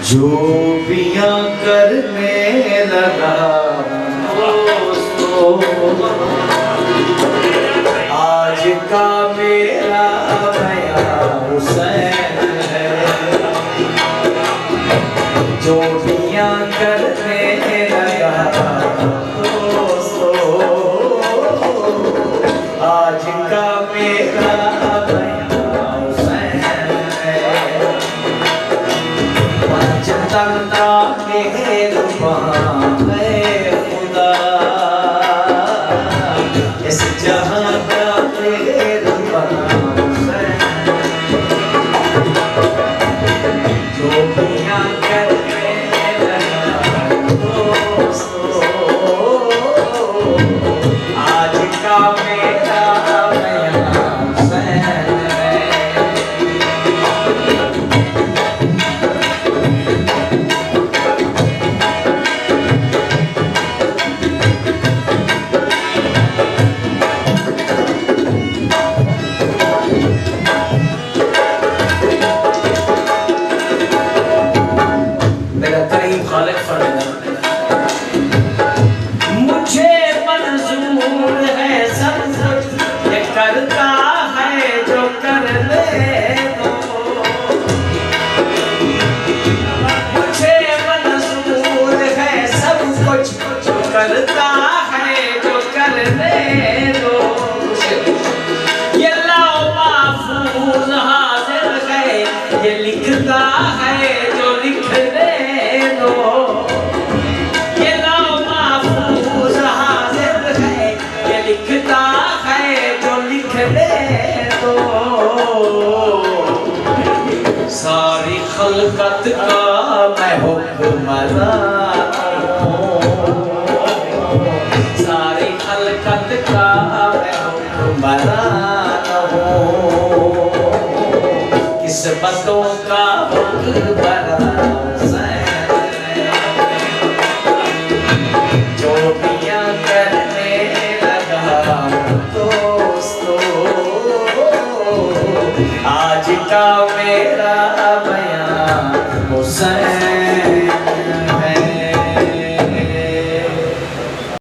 जो पिया करने लगा दोस्तों, आज का मेरा बयां हुसैन है। जो पिया करने लगा दोस्तों, आज का मेरा तंता के रूपां है खुदा, इस जहां का रूपां है। जो पिया करने लगा दोस्तों, आज का मेरा बयां हुसैन है। मुझे मंजूर है सब कुछ, ये करता है जो कर ले दो। मुझे मंजूर है सब कुछ, जो करता है जो कर ले दो। ये लाओ महफूज हाजिर है, ये लिखता है जो लिख ले दो। सारी खलकत का मैं हुक्मरान हूँ, सारी खलकत का मैं हुक्मरान हूँ। किस्मतों का हुक्मरान जो पिया करने लगा दोस्तों, आज का मेरा बयां हुसैन।